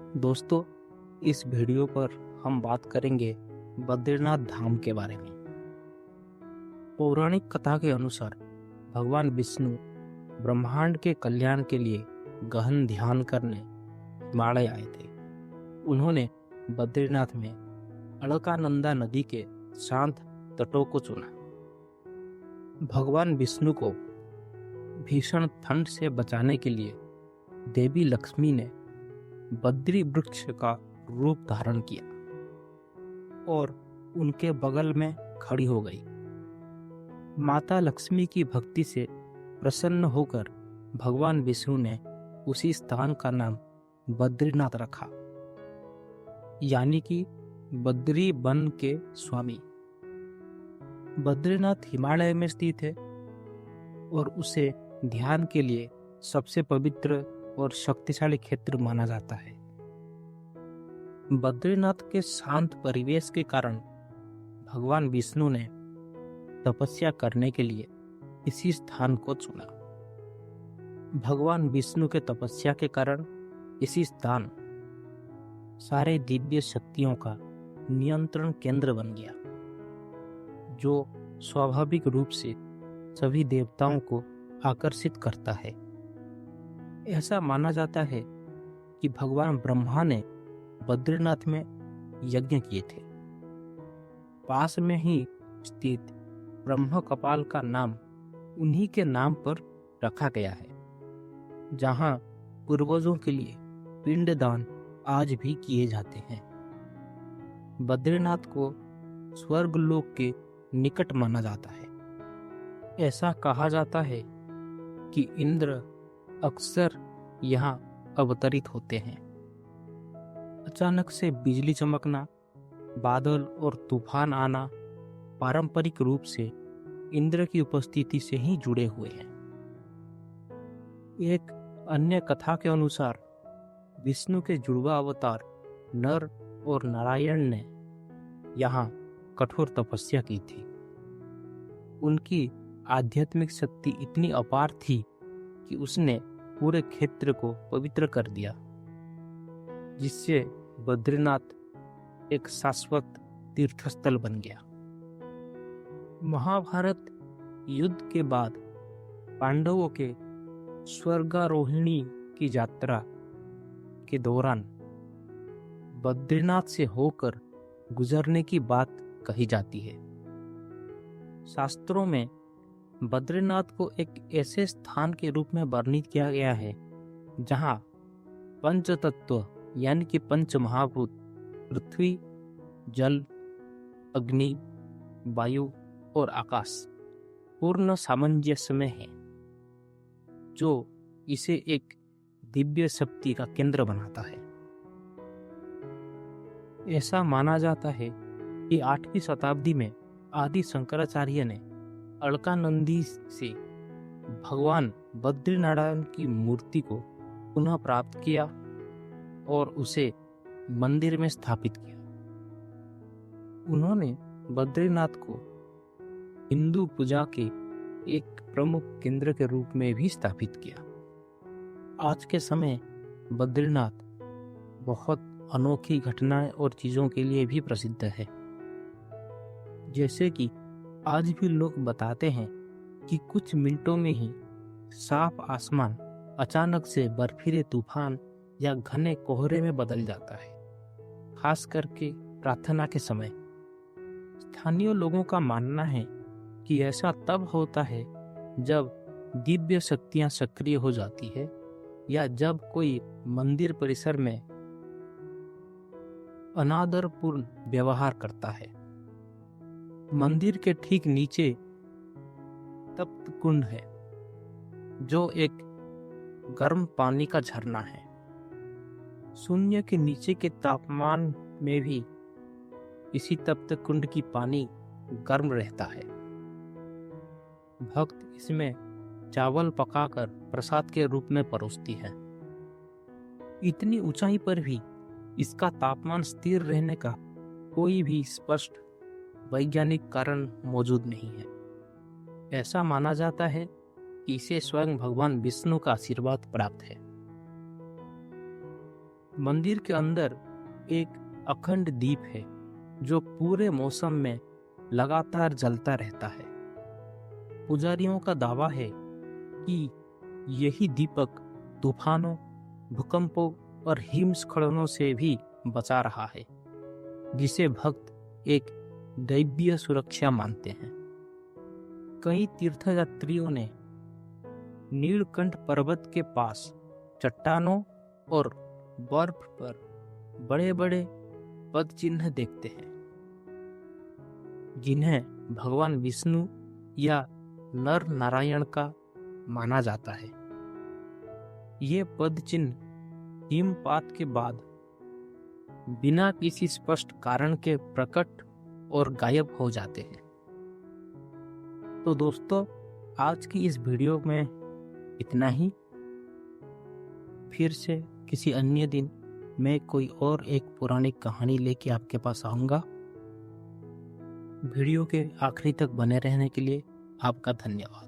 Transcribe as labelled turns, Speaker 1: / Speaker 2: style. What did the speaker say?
Speaker 1: दोस्तों, इस वीडियो पर हम बात करेंगे बद्रीनाथ धाम के बारे में। पौराणिक कथा के अनुसार भगवान विष्णु ब्रह्मांड के कल्याण के लिए गहन ध्यान करने हिमालय आए थे। उन्होंने बद्रीनाथ में अलकानंदा नदी के शांत तटों को चुना। भगवान विष्णु को भीषण ठंड से बचाने के लिए देवी लक्ष्मी ने बद्री वृक्ष का रूप धारण किया और उनके बगल में खड़ी हो गई। माता लक्ष्मी की भक्ति से प्रसन्न होकर भगवान विष्णु ने उसी स्थान का नाम बद्रीनाथ रखा, यानी कि बद्री वन के स्वामी। बद्रीनाथ हिमालय में स्थित है और उसे ध्यान के लिए सबसे पवित्र और शक्तिशाली क्षेत्र माना जाता है। बद्रीनाथ के शांत परिवेश के कारण भगवान विष्णु ने तपस्या करने के लिए इसी स्थान को चुना। भगवान विष्णु के तपस्या के कारण इसी स्थान सारे दिव्य शक्तियों का नियंत्रण केंद्र बन गया, जो स्वाभाविक रूप से सभी देवताओं को आकर्षित करता है। ऐसा माना जाता है कि भगवान ब्रह्मा ने बद्रीनाथ में यज्ञ किए थे। पास में ही स्थित ब्रह्म कपाल का नाम उन्हीं के नाम पर रखा गया है, जहां पूर्वजों के लिए पिंडदान आज भी किए जाते हैं। बद्रीनाथ को स्वर्गलोक के निकट माना जाता है। ऐसा कहा जाता है कि इंद्र अक्सर यहाँ अवतरित होते हैं। अचानक से बिजली चमकना, बादल और तूफान आना पारंपरिक रूप से इंद्र की उपस्थिति से ही जुड़े हुए हैं। एक अन्य कथा के अनुसार विष्णु के जुड़वा अवतार नर और नारायण ने यहाँ कठोर तपस्या की थी। उनकी आध्यात्मिक शक्ति इतनी अपार थी कि उसने पूरे क्षेत्र को पवित्र कर दिया, जिससे बद्रीनाथ एक शाश्वत तीर्थस्थल बन गया। महाभारत युद्ध के बाद पांडवों के स्वर्गारोहिणी की यात्रा के दौरान बद्रीनाथ से होकर गुजरने की बात कही जाती है। शास्त्रों में बद्रीनाथ को एक ऐसे स्थान के रूप में वर्णित किया गया है जहां पंच तत्व यानी कि पंच महाभूत पृथ्वी, जल, अग्नि, वायु और आकाश पूर्ण सामंजस्य में है, जो इसे एक दिव्य शक्ति का केंद्र बनाता है। ऐसा माना जाता है कि 8वीं शताब्दी में आदि शंकराचार्य ने अलकानंदी से भगवान बद्रीनारायण की मूर्ति को पुनः प्राप्त किया और उसे मंदिर में स्थापित किया। उन्होंने बद्रीनाथ को हिंदू पूजा के एक प्रमुख केंद्र के रूप में भी स्थापित किया। आज के समय बद्रीनाथ बहुत अनोखी घटनाएं और चीजों के लिए भी प्रसिद्ध है। जैसे कि आज भी लोग बताते हैं कि कुछ मिनटों में ही साफ आसमान अचानक से बर्फीले तूफान या घने कोहरे में बदल जाता है, खास करके प्रार्थना के समय। स्थानीय लोगों का मानना है कि ऐसा तब होता है जब दिव्य शक्तियां सक्रिय हो जाती है या जब कोई मंदिर परिसर में अनादरपूर्ण व्यवहार करता है। मंदिर के ठीक नीचे तप्त कुंड है, जो एक गर्म पानी का झरना है। शून्य के नीचे के तापमान में भी इसी तप्त कुंड की पानी गर्म रहता है। भक्त इसमें चावल पकाकर प्रसाद के रूप में परोसती है। इतनी ऊंचाई पर भी इसका तापमान स्थिर रहने का कोई भी स्पष्ट वैज्ञानिक कारण मौजूद नहीं है। ऐसा माना जाता है कि इसे स्वयं भगवान विष्णु का आशीर्वाद प्राप्त है। मंदिर के अंदर एक अखंड दीप है जो पूरे मौसम में लगातार जलता रहता है। पुजारियों का दावा है कि यही दीपक तूफानों, भूकंपों और हिमस्खलनों से भी बचा रहा है, जिसे भक्त एक दैवीय सुरक्षा मानते हैं। कई तीर्थयात्रियों ने नीलकंठ पर्वत के पास चट्टानों और बर्फ पर बड़े बड़े पद चिन्ह देखते हैं, जिन्हें भगवान विष्णु या नर नारायण का माना जाता है। ये पद चिन्ह हिमपात के बाद बिना किसी स्पष्ट कारण के प्रकट और गायब हो जाते हैं। तो दोस्तों, आज की इस वीडियो में इतना ही। फिर से किसी अन्य दिन मैं कोई और एक पुरानी कहानी लेके आपके पास आऊँगा। वीडियो के आखिरी तक बने रहने के लिए आपका धन्यवाद।